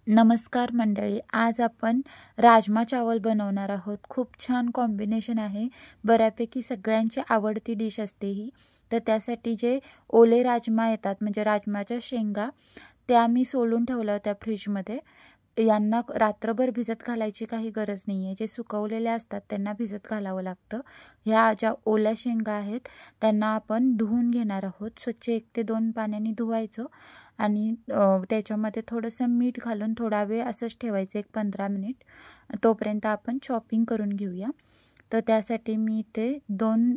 नमस्कार मंडळी, आज आपण राजमा चावल बनवणार आहोत। खूप छान कॉम्बिनेशन आहे। बऱ्यापैकी सगळ्यांची आवडती डिश असते ही। तर त्यासाठी जे ओले राजमा येतात म्हणजे राजमाच्या शेंगा त्या मी सोलून ठेवल्या होत्या फ्रीजमध्ये। यांना रात्रभर भिजत घालायची काही गरज नाही आहे। जे सुकवलेले असतात त्यांना भिजत घालावं लागतं। ह्या ज्या ओल्या शेंगा आहेत त्यांना आपण धुवून घेणार आहोत। स्वच्छ 1 ते 2 पाण्याने धुवायचं आणि त्याच्यामध्ये थोडंसं मीठ घालून थोडा वेळ असंच ठेवायचं 1-15 मिनिट। तोपर्यंत आपण चॉपिंग करून घेऊया। तर त्यासाठी मी इथे 2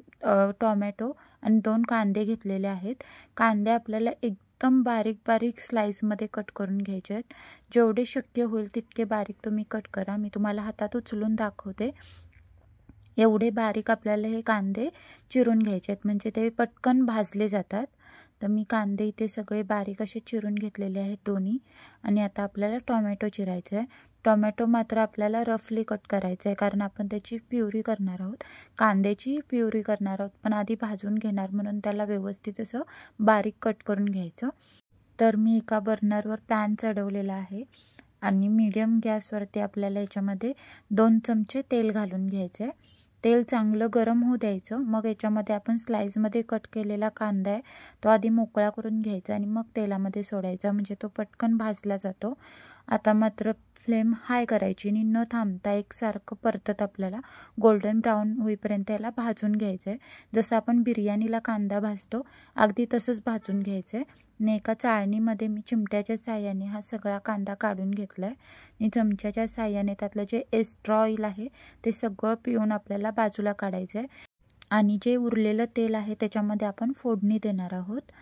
टोमॅटो आणि 2 कांदे घेतलेले आहेत। कांदे आपल्याला एकदम बारीक स्लाइसमध्ये कट करून घ्यायचे आहेत। जेवढे शक्य होईल तितके बारीक तुम्ही कट करा। मी तुम्हाला हातात उचलून दाखवते। एवढे बारीक आपल्याला हे कांदे चिरून घ्यायचे आहेत म्हणजे ते पटकन भाजले जातात। तर मी कांदे इथे सगळे बारीक असे चिरून घेतलेले आहेत दोन्ही। आणि आता आपल्याला टोमॅटो चिरायचा आहे। टोमॅटो मात्र आपल्याला रफली कट करायचं आहे कारण आपण त्याची प्युरी करणार आहोत। कांद्याची प्युरी करणार आहोत पण आधी भाजून घेणार म्हणून त्याला व्यवस्थित असं बारीक कट करून घ्यायचं। तर मी एका बर्नरवर पॅन चढवलेला आहे आणि मीडियम गॅसवरती आपल्याला याच्यामध्ये 2 चमचे तेल घालून घ्यायचं आहे। तेल चांगलं गरम होऊ द्यायचं। मग याच्यामध्ये आपण स्लाइसमध्ये कट केलेला कांदा आहे तो आधी मोकळा करून घ्यायचा आणि मग तेलामध्ये सोडायचा म्हणजे तो पटकन भाजला जातो। आता मात्र फ्लेम हाय करायची आणि न थांबता एकसारखं परतत आपल्याला गोल्डन ब्राऊन होईपर्यंत याला भाजून घ्यायचं आहे। जसं आपण बिर्याणीला कांदा भाजतो अगदी तसंच भाजून घ्यायचं आहे। आणि एका चाळणीमध्ये मी चिमट्याच्या साहाय्याने हा सगळा कांदा काढून घेतला आहे आणि चमच्याच्या साहाय्याने त्यातलं जे एक्स्ट्रा ऑइल आहे ते सगळं पिळून आपल्याला बाजूला काढायचं आहे। आणि जे उरलेलं तेल आहे त्याच्यामध्ये आपण फोडणी देणार आहोत।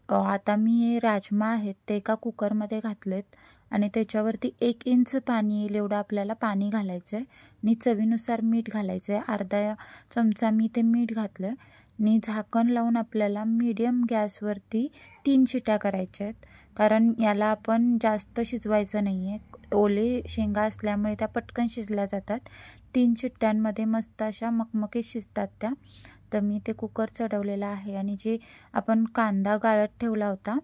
आता मी हे राजमा आहेत ते एका कुकरमध्ये घातलेत आणि त्याच्यावरती 1 इंच पाणी येईल एवढं आपल्याला पाणी घालायचं आहे आणि चवीनुसार मीठ घालायचं आहे। अर्धा चमचा मी ते मीठ घातलं आहे आणि झाकण लावून आपल्याला मीडियम गॅसवरती 3 शिट्या करायच्या आहेत कारण याला आपण जास्त शिजवायचं नाही आहे। ओले शेंगा असल्यामुळे त्या पटकन शिजल्या जातात। 3 शिट्ट्यांमध्ये मस्त अशा मकमकीत शिजतात त्या। तर मी ते कुकर चढवलेला आहे आणि जे आपण कांदा गाळत ठेवला होता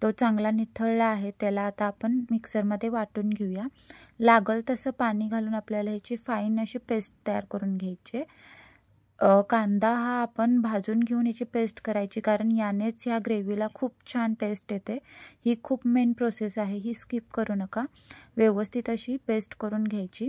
तो चांगला निथळला आहे। त्याला आता आपण मिक्सरमध्ये वाटून घेऊया। लागल तसं पाणी घालून आपल्याला ह्याची फाईन अशी पेस्ट तयार करून घ्यायची। कांदा हा आपण भाजून घेऊन याची पेस्ट करायची कारण यानेच ह्या ग्रेव्हीला खूप छान टेस्ट येते। ही खूप मेन प्रोसेस आहे, ही स्किप करू नका। व्यवस्थित अशी पेस्ट करून घ्यायची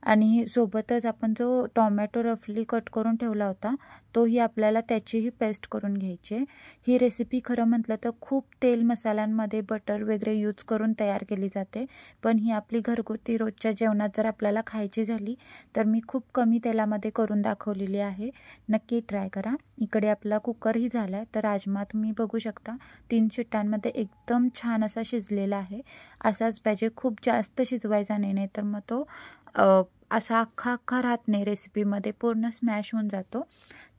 आणि सोबतच आपण जो टोमॅटो रफली कट करून ठेवला होता तोही आपल्याला त्याचीही पेस्ट करून घ्यायची आहे। ही रेसिपी खरं म्हटलं तर खूप तेल मसाल्यांमध्ये बटर वगैरे यूज करून तयार केली जाते पण ही आपली घरगुती रोजच्या जेवणात जर आपल्याला खायची झाली तर मी खूप कमी तेलामध्ये करून दाखवलेली आहे। नक्की ट्राय करा। इकडे आपला कुकरही झाला आहे तर राजमा तुम्ही बघू शकता 3 शिट्ट्यांमध्ये एकदम छान असा शिजलेला आहे। असाच पाहिजे, खूप जास्त शिजवायचा नाही तर मग तो असा अख्खा राहत नाही, रेसिपीमध्ये पूर्ण स्मॅश होऊन जातो।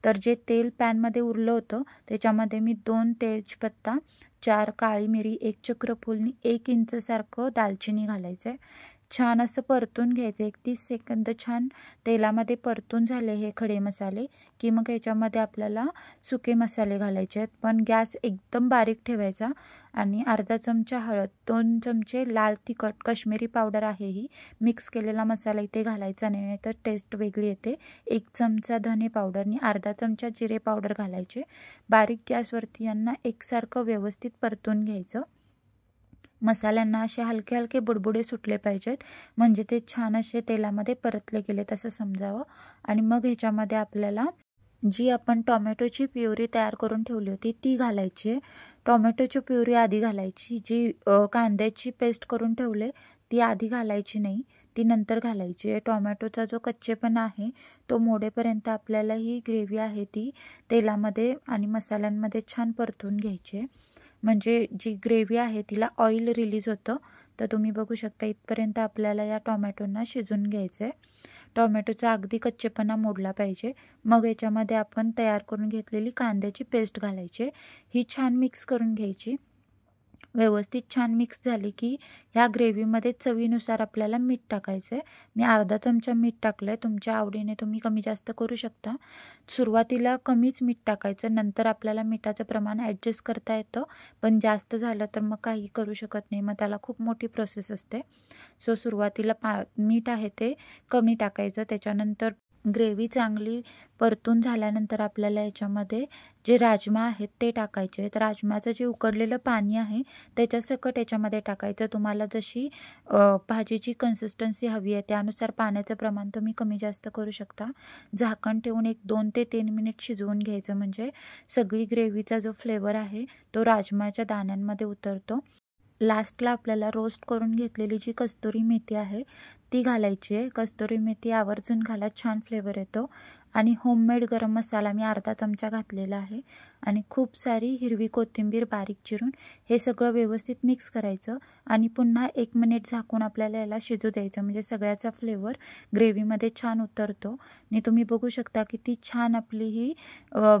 तर जे तेल पॅनमध्ये उरलं होतं त्याच्यामध्ये मी 2 तेजपत्ता, 4 काळी मिरी, 1 चक्रफूल आणि 1 इंच सारखं दालचिनी घालायचं आहे। छान असं परतून घ्यायचं 30 सेकंद छान तेलामध्ये परतून झाले हे खडे मसाले की मग याच्यामध्ये आपल्याला सुके मसाले घालायचे आहेत पण गॅस एकदम बारीक ठेवायचा। आणि अर्धा चमचा हळद, 2 चमचे लाल तिखट काश्मीरी पावडर आहे ही, मिक्स केलेला मसाला इथे घालायचा नाही तर टेस्ट वेगळी येते। 1 चमचा धने पावडर आणि अर्धा चमचा जिरे पावडर घालायचे। बारीक गॅसवरती यांना एकसारखं व्यवस्थित परतून घ्यायचं। मसाल्यांना असे हलके हलके बुडबुडे सुटले पाहिजेत म्हणजे ते छान असे तेलामध्ये परतले गेलेत असं समजावं। आणि मग ह्याच्यामध्ये आपल्याला जी आपण टोमॅटोची प्युरी तयार करून ठेवली होती ती घालायची आहे। टोमॅटोची प्युरी आधी घालायची, जी कांद्याची पेस्ट करून ठेवले ती आधी घालायची नाही, ती नंतर घालायची आहे। टोमॅटोचा जो कच्चेपणा आहे तो मोडेपर्यंत आपल्याला ही ग्रेव्ही आहे ती तेलामध्ये आणि मसाल्यांमध्ये छान परतून घ्यायची आहे म्हणजे जी ग्रेव्ही आहे तिला ऑइल रिलीज होतं। तर तुम्ही बघू शकता इथपर्यंत आपल्याला या टोमॅटोंना शिजून घ्यायचं आहे। टोमॅटोचा अगदी कच्चेपणा मोडला पाहिजे। मग याच्यामध्ये आपण तयार करून घेतलेली कांद्याची पेस्ट घालायची, ही छान मिक्स करून घ्यायची। व्यवस्थित छान मिक्स झाली की ह्या ग्रेव्हीमध्ये चवीनुसार आपल्याला मीठ टाकायचं आहे. मी अर्धा चमचा मीठ टाकलं आहे. तुमच्या आवडीने तुम्ही कमी जास्त करू शकता. सुरुवातीला कमीच मीठ टाकायचं, नंतर आपल्याला मिठाचं प्रमाण ॲडजस्ट करता येतं. पण जास्त झालं तर मग काही करू शकत नाही, मग त्याला खूप मोठी प्रोसेस असते. सो सुरुवातीला मीठ आहे ते कमी टाकायचं. त्याच्यानंतर ग्रेव्ही चांगली परतून झाल्यानंतर आपल्याला याच्यामध्ये जे राजमा आहेत ते टाकायचे आहेत. राजमाचं जे उकडलेलं पाणी आहे त्याच्यासकट याच्यामध्ये टाकायचं. तुम्हाला जशी भाजीची कन्सिस्टन्सी हवी आहे त्यानुसार पाण्याचं प्रमाण तुम्ही कमी जास्त करू शकता. झाकण ठेवून एक 2 ते 3 मिनिट शिजवून घ्यायचं, म्हणजे सगळी ग्रेव्हीचा जो फ्लेवर आहे तो राजमाच्या दाण्यांमध्ये उतरतो. लास्टला आपल्याला रोस्ट करून घेतलेली जी कस्तुरी मेथी आहे ती घालायची आहे. कस्तुरी मेथी आवर्जून घाला, छान फ्लेवर येतो. आणि होममेड गरम मसाला मी अर्धा चमचा घातलेला आहे आणि खूप सारी हिरवी कोथिंबीर बारीक चिरून हे सगळं व्यवस्थित मिक्स करायचं आणि पुन्हा 1 मिनिट झाकून आपल्याला याला शिजू द्यायचं, म्हणजे सगळ्याचा फ्लेवर ग्रेव्हीमध्ये छान उतरतो. आणि तुम्ही बघू शकता किती छान आपली ही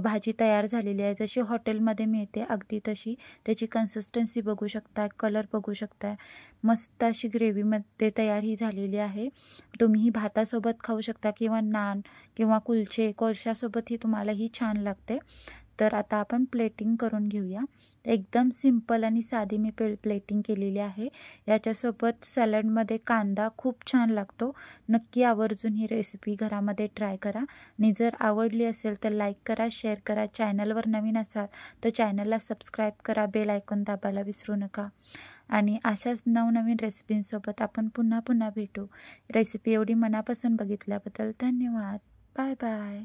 भाजी तयार झालेली आहे. जशी हॉटेलमध्ये मिळते अगदी तशी त्याची कन्सिस्टन्सी बघू शकता, कलर बघू शकता. मस्त अशी ग्रेव्हीमध्ये तयार ही झालेली आहे. तुम्ही ही भातासोबत खाऊ शकता किंवा नान किंवा कुलचे कोळशासोबतही तुम्हाला ही छान लागते. तर आता आपण प्लेटिंग करून घेऊया. एकदम सिंपल आणि साधी मी प्लेटिंग केलेली आहे. याच्यासोबत सॅलडमध्ये कांदा खूप छान लागतो. नक्की आवर्जून ही रेसिपी घरामध्ये ट्राय करा आणि जर आवडली असेल तर लाईक करा, शेअर करा. चॅनलवर नवीन असाल तर चॅनलला सबस्क्राईब करा, बेल आयकॉन दाबायला विसरू नका. आणि अशाच नवनवीन रेसिपींसोबत आपण पुन्हा भेटू. रेसिपी एवढी मनापासून बघितल्याबद्दल धन्यवाद. Bye bye.